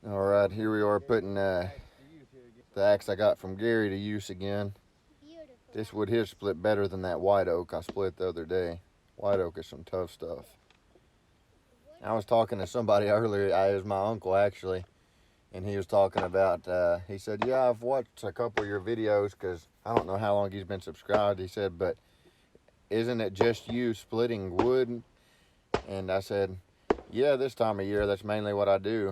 All right, here we are putting the axe I got from Gary to use again. This wood here split better than that white oak I split the other day. White oak is some tough stuff. I was talking to somebody earlier. It was my uncle actually, and he was talking about. He said, "Yeah, I've watched a couple of your videos because I don't know how long he's been subscribed." He said, "But isn't it just you splitting wood?" And I said, "Yeah, this time of year that's mainly what I do."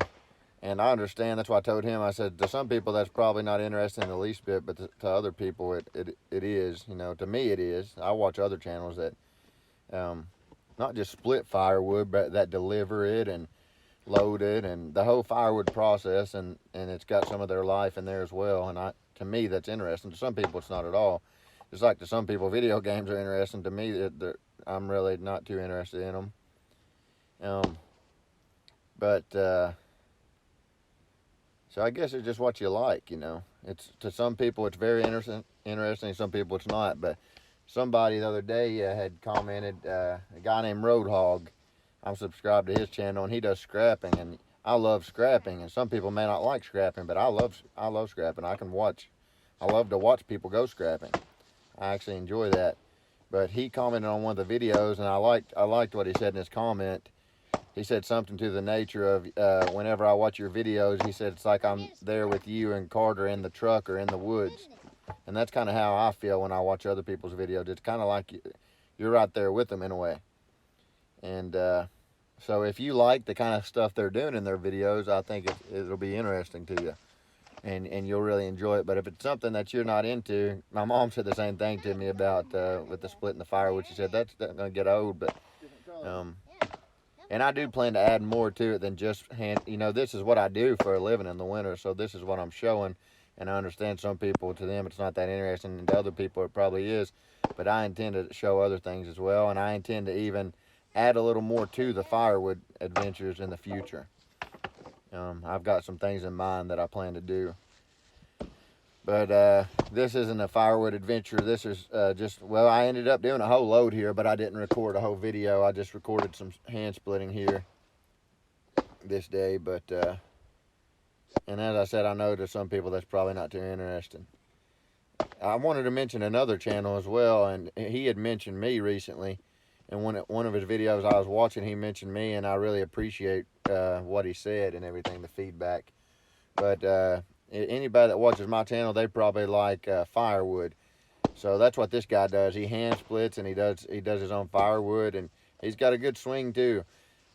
And I understand. That's why I told him. I said, to some people that's probably not interesting in the least bit, but to other people it is. You know, to me it is. I watch other channels that not just split firewood, but that deliver it and load it and the whole firewood process, and it's got some of their life in there as well. And to me that's interesting. To some people it's not at all. Just like to some people video games are interesting. To me, I'm really not too interested in them. But so I guess it's just what you like, you know. It's to some people it's very interesting. Some people it's not. But somebody the other day had commented, a guy named Roadhog. I'm subscribed to his channel, and he does scrapping, and I love scrapping. And some people may not like scrapping, but I love scrapping. I love to watch people go scrapping. I actually enjoy that. But he commented on one of the videos, and I liked what he said in his comment. He said something to the nature of, whenever I watch your videos, he said it's like I'm there with you and Carter in the truck or in the woods. And that's kind of how I feel when I watch other people's videos. It's kind of like you're right there with them in a way. And so if you like the kind of stuff they're doing in their videos, I think it'll be interesting to you. And you'll really enjoy it. But if it's something that you're not into, my mom said the same thing to me about with the splitting the firewood. She said that's going to get old, but um, and I do plan to add more to it than just hand. You know, this is what I do for a living in the winter, so this is what I'm showing. And I understand some people, to them, it's not that interesting, and to other people, it probably is. But I intend to show other things as well, and I intend to even add a little more to the firewood adventures in the future. I've got some things in mind that I plan to do. But this isn't a firewood adventure. This is well, I ended up doing a whole load here, but I didn't record a whole video. I just recorded some hand splitting here this day. But, and as I said, I know to some people that's probably not too interesting. I wanted to mention another channel as well, and he had mentioned me recently. And one of his videos I was watching, he mentioned me, and I really appreciate what he said and everything, the feedback. But anybody that watches my channel, they probably like firewood. So that's what this guy does. He hand splits, and he does his own firewood, and he's got a good swing too.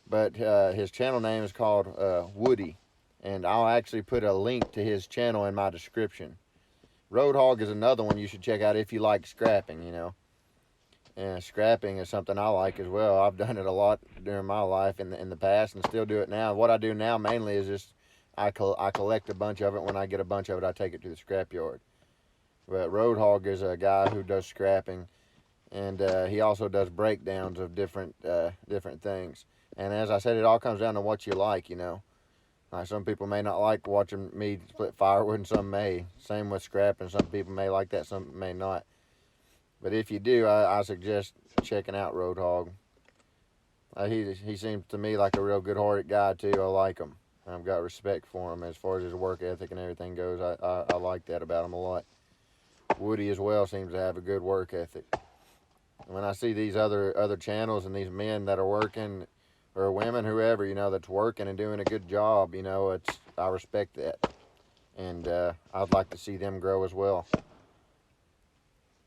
But his channel name is called Woody, and I'll actually put a link to his channel in my description. Roadhog is another one you should check out if you like scrapping, you know. And scrapping is something I like as well. I've done it a lot during my life in the past, and still do it now. What I do now mainly is just I collect a bunch of it. When I get a bunch of it, I take it to the scrap yard. But Roadhog is a guy who does scrapping, and he also does breakdowns of different things. And as I said, it all comes down to what you like, you know. Like some people may not like watching me split firewood, and some may. Same with scrapping. Some people may like that, some may not. But if you do, I suggest checking out Roadhog. He seems to me like a real good-hearted guy too. I like him. I've got respect for him as far as his work ethic and everything goes. I like that about him a lot. Woody as well seems to have a good work ethic. When I see these other channels and these men that are working, or women, whoever, you know, that's working and doing a good job, you know, I respect that. And I'd like to see them grow as well.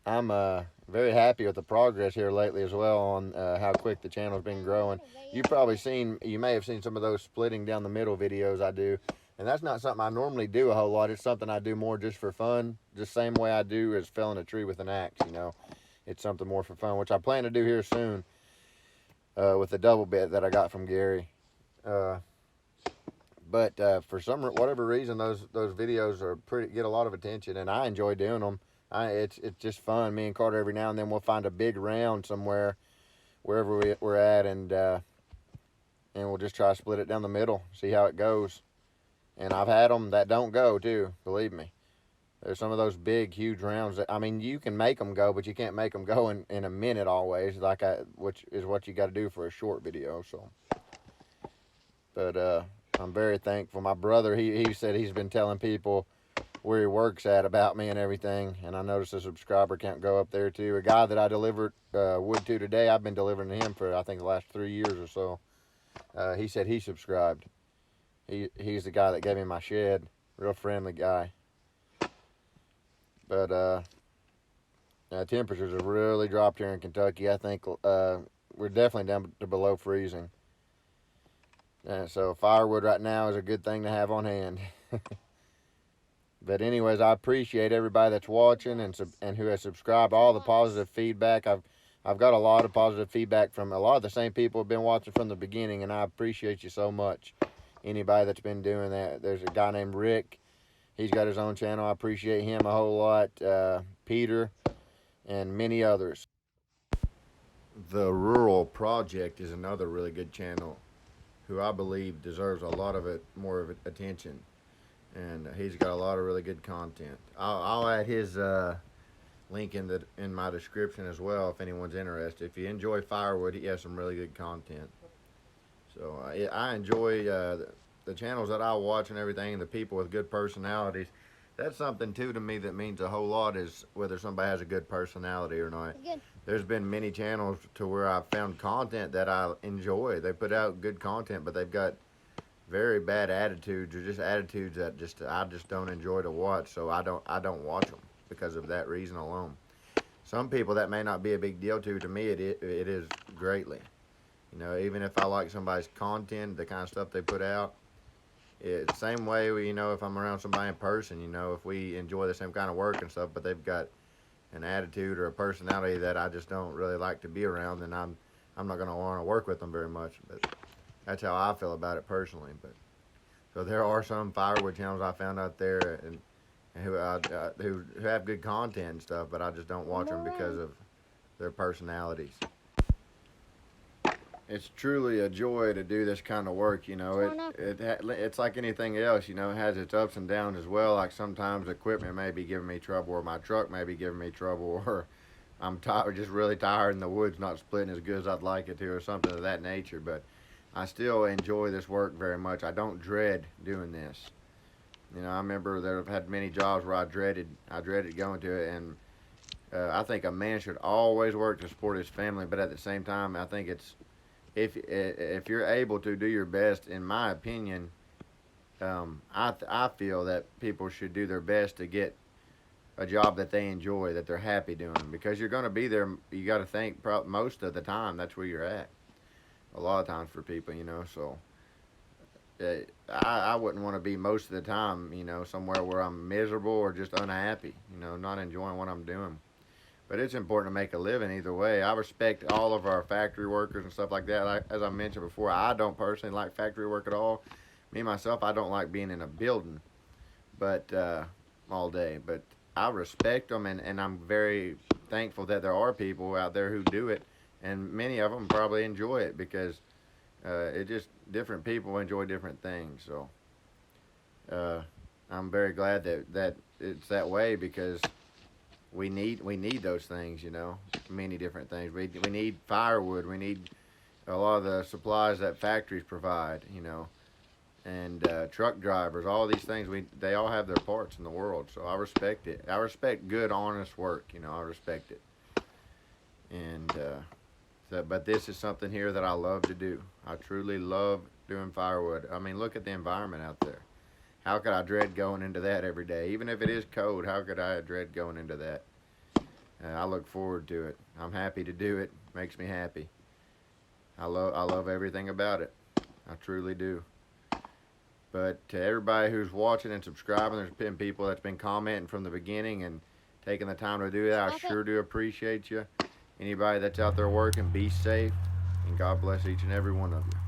I'm very happy with the progress here lately as well on how quick the channel's been growing. You may have seen some of those splitting down the middle videos I do. And that's not something I normally do a whole lot. It's something I do more just for fun. Just same way I do as felling a tree with an axe, you know. It's something more for fun, which I plan to do here soon with the double bit that I got from Gary. But for whatever reason, those videos get a lot of attention, and I enjoy doing them. It's just fun. Me and Carter, every now and then we'll find a big round somewhere, wherever we're at, and we'll just try to split it down the middle, see how it goes. And I've had them that don't go too, believe me. There's some of those big, huge rounds that, I mean, you can make them go, but you can't make them go in a minute always, which is what you got to do for a short video. So, but I'm very thankful. My brother, he said he's been telling people where he works at about me and everything, and I noticed the subscriber count go up there too. A guy that I delivered wood to today, I've been delivering to him for I think the last 3 years or so. He said he subscribed. He's the guy that gave me my shed. Real friendly guy. But temperatures have really dropped here in Kentucky. I think we're definitely down to below freezing. So firewood right now is a good thing to have on hand. But anyways, I appreciate everybody that's watching and who has subscribed. All the positive feedback. I've got a lot of positive feedback from a lot of the same people who've been watching from the beginning, and I appreciate you so much. Anybody that's been doing that. There's a guy named Rick. He's got his own channel. I appreciate him a whole lot. Peter and many others. The Rural Project is another really good channel who I believe deserves a lot of more of attention. And he's got a lot of really good content. I'll add his link in my description as well if anyone's interested. If you enjoy firewood, he has some really good content. So I enjoy the channels that I watch and everything, and the people with good personalities. That's something too to me that means a whole lot, is whether somebody has a good personality or not. There's been many channels to where I've found content that I enjoy. They put out good content, but they've got very bad attitudes, or just attitudes that I just don't enjoy to watch. So I don't watch them because of that reason alone. Some people that may not be a big deal to. To me, it is greatly. You know, even if I like somebody's content, the kind of stuff they put out, it's the same way, you know, if I'm around somebody in person, you know, if we enjoy the same kind of work and stuff, but they've got an attitude or a personality that I just don't really like to be around, then I'm not going to want to work with them very much. But that's how I feel about it personally. But so there are some firewood channels I found out there and who have good content and stuff, but I just don't watch them because of their personalities. It's truly a joy to do this kind of work, you know. It's like anything else, you know. It has its ups and downs as well. Like sometimes equipment may be giving me trouble, or my truck may be giving me trouble, or I'm just really tired and the wood's not splitting as good as I'd like it to, or something of that nature. But I still enjoy this work very much. I don't dread doing this. You know, I remember that I've had many jobs where I dreaded going to it, and I think a man should always work to support his family, but at the same time, I think it's if you're able to do your best, in my opinion, I feel that people should do their best to get a job that they enjoy, that they're happy doing, because you're going to be there. You got to think most of the time that's where you're at. A lot of times for people, you know. So I wouldn't want to be most of the time, you know, somewhere where I'm miserable or just unhappy, you know, not enjoying what I'm doing. But it's important to make a living either way. I respect all of our factory workers and stuff like that. As I mentioned before, I don't personally like factory work at all. Me, myself, I don't like being in a building but all day. But I respect them, and I'm very thankful that there are people out there who do it. And many of them probably enjoy it because it just, different people enjoy different things. So I'm very glad that it's that way, because we need those things, you know, many different things. We need firewood. We need a lot of the supplies that factories provide, you know, and truck drivers. All these things, they all have their parts in the world. So I respect it. I respect good, honest work. You know, I respect it. And but this is something here that I love to do. I truly love doing firewood. I mean, look at the environment out there. How could I dread going into that every day? Even if it is cold, how could I dread going into that? I look forward to it. I'm happy to do it. Makes me happy. I love everything about it. I truly do. But to everybody who's watching and subscribing, there's been people that's been commenting from the beginning and taking the time to do that. I sure do appreciate you. Anybody that's out there working, be safe, and God bless each and every one of you.